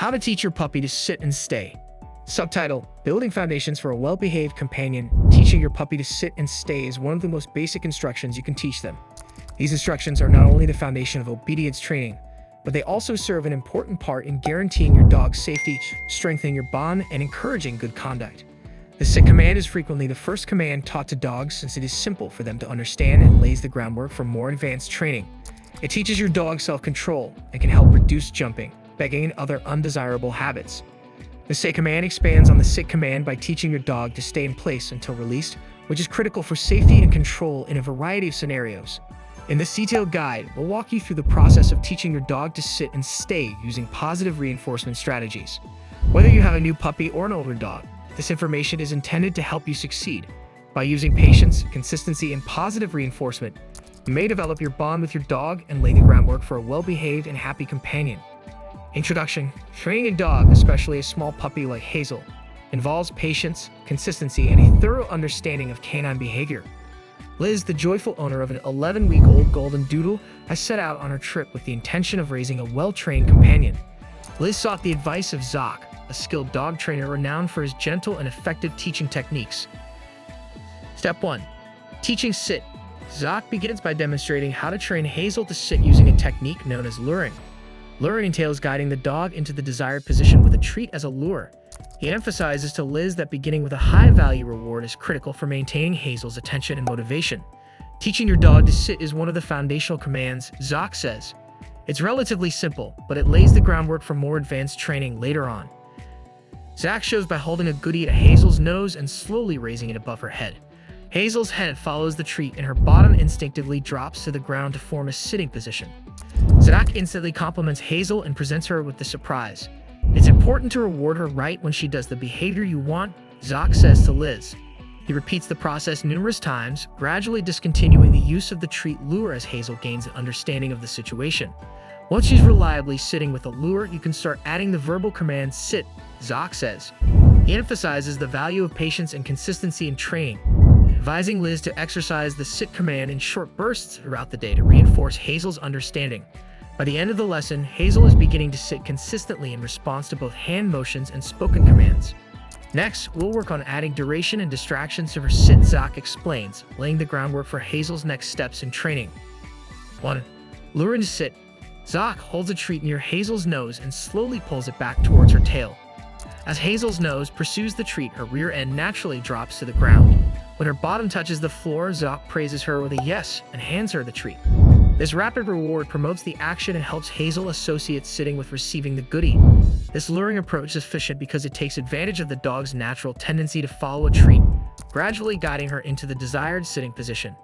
How to teach your puppy to sit and stay. Subtitle: Building foundations for a well-behaved companion. Teaching your puppy to sit and stay is one of the most basic instructions you can teach them. These instructions are not only the foundation of obedience training, but they also serve an important part in guaranteeing your dog's safety, strengthening your bond, and encouraging good conduct. The sit command is frequently the first command taught to dogs since it is simple for them to understand and lays the groundwork for more advanced training. It teaches your dog self-control and can help reduce jumping, begging, and other undesirable habits. The sit command expands on the sit command by teaching your dog to stay in place until released, which is critical for safety and control in a variety of scenarios. In this detailed guide, we'll walk you through the process of teaching your dog to sit and stay using positive reinforcement strategies. Whether you have a new puppy or an older dog, this information is intended to help you succeed. By using patience, consistency, and positive reinforcement, you may develop your bond with your dog and lay the groundwork for a well-behaved and happy companion. Introduction: Training a dog, especially a small puppy like Hazel, involves patience, consistency, and a thorough understanding of canine behavior. Liz, the joyful owner of an 11-week-old golden doodle, has set out on her trip with the intention of raising a well-trained companion. Liz sought the advice of Zoc, a skilled dog trainer renowned for his gentle and effective teaching techniques. Step 1. Teaching sit. Zoc begins by demonstrating how to train Hazel to sit using a technique known as luring. Luring entails guiding the dog into the desired position with a treat as a lure. He emphasizes to Liz that beginning with a high-value reward is critical for maintaining Hazel's attention and motivation. Teaching your dog to sit is one of the foundational commands, Zoc says. It's relatively simple, but it lays the groundwork for more advanced training later on. Zoc shows by holding a goodie at Hazel's nose and slowly raising it above her head. Hazel's head follows the treat and her bottom instinctively drops to the ground to form a sitting position. Zoc instantly compliments Hazel and presents her with the surprise. It's important to reward her right when she does the behavior you want, Zoc says to Liz. He repeats the process numerous times, gradually discontinuing the use of the treat lure as Hazel gains an understanding of the situation. Once she's reliably sitting with a lure, you can start adding the verbal command sit, Zoc says. He emphasizes the value of patience and consistency in training, advising Liz to exercise the sit command in short bursts throughout the day to reinforce Hazel's understanding. By the end of the lesson, Hazel is beginning to sit consistently in response to both hand motions and spoken commands. Next, we'll work on adding duration and distractions to her sit, Zoc explains, laying the groundwork for Hazel's next steps in training. 1. Lure and sit. Zoc holds a treat near Hazel's nose and slowly pulls it back towards her tail. As Hazel's nose pursues the treat, her rear end naturally drops to the ground. When her bottom touches the floor, Zoc praises her with a yes and hands her the treat. This rapid reward promotes the action and helps Hazel associate sitting with receiving the goodie. This luring approach is efficient because it takes advantage of the dog's natural tendency to follow a treat, gradually guiding her into the desired sitting position.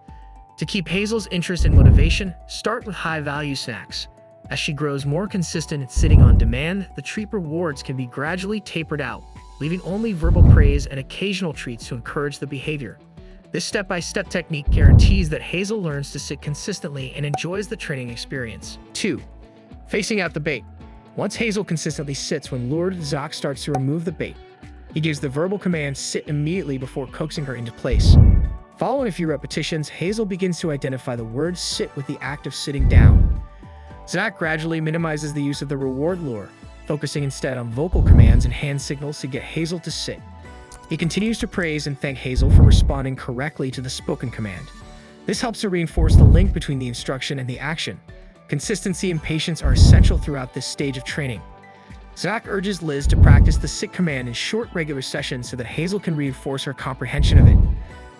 To keep Hazel's interest and motivation, start with high-value snacks. As she grows more consistent at sitting on demand, the treat rewards can be gradually tapered out, leaving only verbal praise and occasional treats to encourage the behavior. This step-by-step technique guarantees that Hazel learns to sit consistently and enjoys the training experience. 2. Facing out the bait. Once Hazel consistently sits when lured, Zoc starts to remove the bait. He gives the verbal command sit immediately before coaxing her into place. Following a few repetitions, Hazel begins to identify the word sit with the act of sitting down. Zoc gradually minimizes the use of the reward lure, focusing instead on vocal commands and hand signals to get Hazel to sit. He continues to praise and thank Hazel for responding correctly to the spoken command. This helps to reinforce the link between the instruction and the action. Consistency and patience are essential throughout this stage of training. Zoc urges Liz to practice the sit command in short, regular sessions so that Hazel can reinforce her comprehension of it.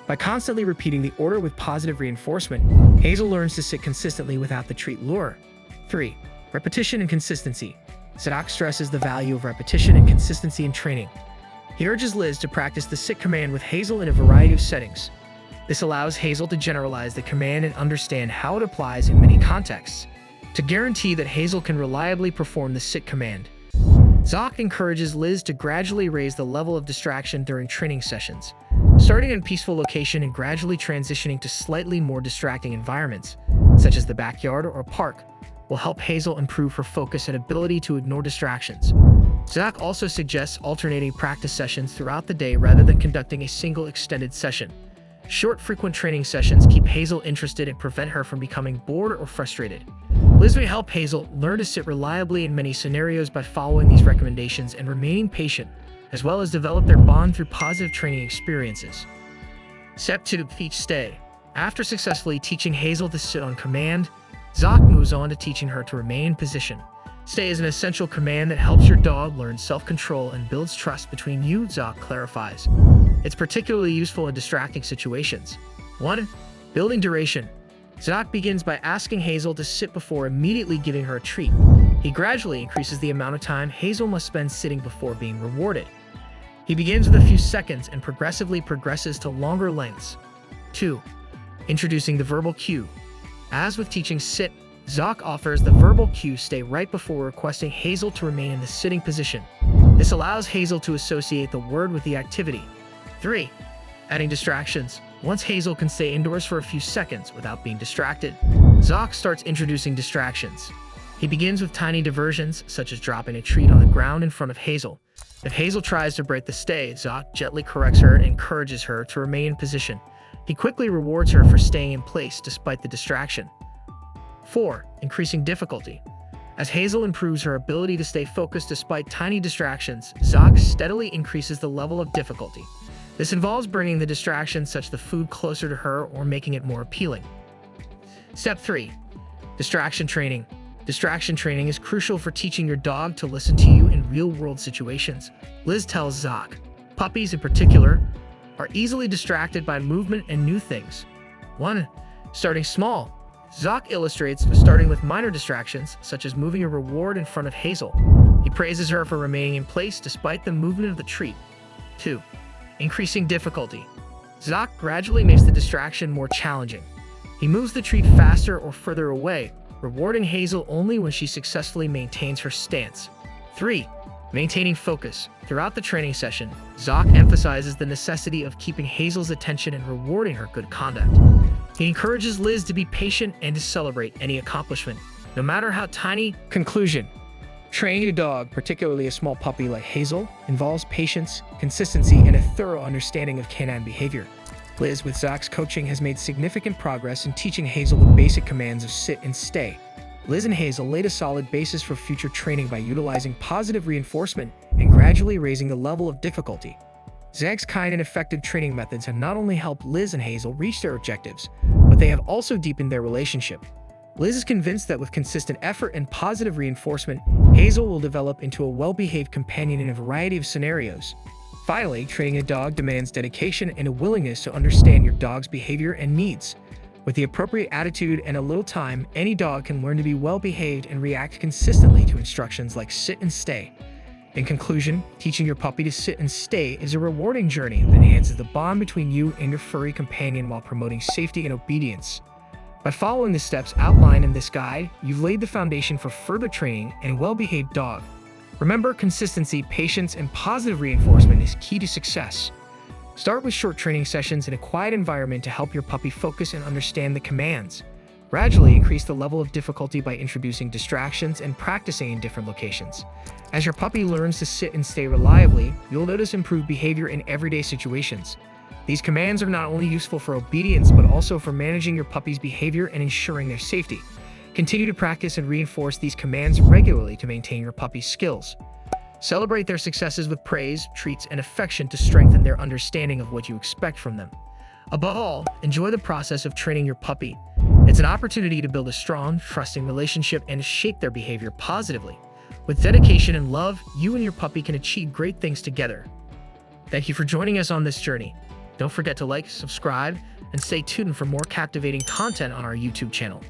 By constantly repeating the order with positive reinforcement, Hazel learns to sit consistently without the treat lure. 3. Repetition and consistency. Zoc stresses the value of repetition and consistency in training. He urges Liz to practice the sit command with Hazel in a variety of settings. This allows Hazel to generalize the command and understand how it applies in many contexts. To guarantee that Hazel can reliably perform the sit command, Zoc encourages Liz to gradually raise the level of distraction during training sessions, starting in a peaceful location and gradually transitioning to slightly more distracting environments, such as the backyard or a park, will help Hazel improve her focus and ability to ignore distractions. Zoc also suggests alternating practice sessions throughout the day rather than conducting a single extended session. Short, frequent training sessions keep Hazel interested and prevent her from becoming bored or frustrated. Liz may help Hazel learn to sit reliably in many scenarios by following these recommendations and remaining patient, as well as develop their bond through positive training experiences. Step 2. Teach stay. After successfully teaching Hazel to sit on command, Zoc moves on to teaching her to remain in position. Stay is an essential command that helps your dog learn self-control and builds trust between you, Zoc clarifies. It's particularly useful in distracting situations. 1. Building duration. Zoc begins by asking Hazel to sit before immediately giving her a treat. He gradually increases the amount of time Hazel must spend sitting before being rewarded. He begins with a few seconds and progressively progresses to longer lengths. 2. Introducing the verbal cue. As with teaching sit, Zoc offers the verbal cue stay right before requesting Hazel to remain in the sitting position. This allows Hazel to associate the word with the activity. 3. Adding distractions. Once Hazel can stay indoors for a few seconds without being distracted, Zoc starts introducing distractions. He begins with tiny diversions, such as dropping a treat on the ground in front of Hazel. If Hazel tries to break the stay, Zoc gently corrects her and encourages her to remain in position. He quickly rewards her for staying in place despite the distraction. 4. Increasing difficulty. As Hazel improves her ability to stay focused despite tiny distractions, Zoc steadily increases the level of difficulty. This involves bringing the distraction such the food closer to her or making it more appealing. Step 3. Distraction training. Distraction training is crucial for teaching your dog to listen to you in real-world situations. Liz tells Zoc, puppies in particular, are easily distracted by movement and new things. 1. Starting small. Zoc illustrates starting with minor distractions, such as moving a reward in front of Hazel. He praises her for remaining in place despite the movement of the treat. 2. Increasing difficulty. Zoc gradually makes the distraction more challenging. He moves the treat faster or further away, rewarding Hazel only when she successfully maintains her stance. 3. Maintaining focus. Throughout the training session, Zoc emphasizes the necessity of keeping Hazel's attention and rewarding her good conduct. He encourages Liz to be patient and to celebrate any accomplishment, no matter how tiny. Conclusion. Training a dog, particularly a small puppy like Hazel, involves patience, consistency, and a thorough understanding of canine behavior. Liz, with Zoc's coaching, has made significant progress in teaching Hazel the basic commands of sit and stay. Liz and Hazel laid a solid basis for future training by utilizing positive reinforcement and gradually raising the level of difficulty. Zoc's kind and effective training methods have not only helped Liz and Hazel reach their objectives, but they have also deepened their relationship. Liz is convinced that with consistent effort and positive reinforcement, Hazel will develop into a well-behaved companion in a variety of scenarios. Finally, training a dog demands dedication and a willingness to understand your dog's behavior and needs. With the appropriate attitude and a little time, any dog can learn to be well-behaved and react consistently to instructions like sit and stay. In conclusion, teaching your puppy to sit and stay is a rewarding journey that enhances the bond between you and your furry companion while promoting safety and obedience. By following the steps outlined in this guide, you've laid the foundation for further training and a well-behaved dog. Remember, consistency, patience, and positive reinforcement is key to success. Start with short training sessions in a quiet environment to help your puppy focus and understand the commands. Gradually increase the level of difficulty by introducing distractions and practicing in different locations. As your puppy learns to sit and stay reliably, you'll notice improved behavior in everyday situations. These commands are not only useful for obedience, but also for managing your puppy's behavior and ensuring their safety. Continue to practice and reinforce these commands regularly to maintain your puppy's skills. Celebrate their successes with praise, treats, and affection to strengthen their understanding of what you expect from them. Above all, enjoy the process of training your puppy. It's an opportunity to build a strong, trusting relationship and shape their behavior positively. With dedication and love, you and your puppy can achieve great things together. Thank you for joining us on this journey. Don't forget to like, subscribe, and stay tuned for more captivating content on our YouTube channel.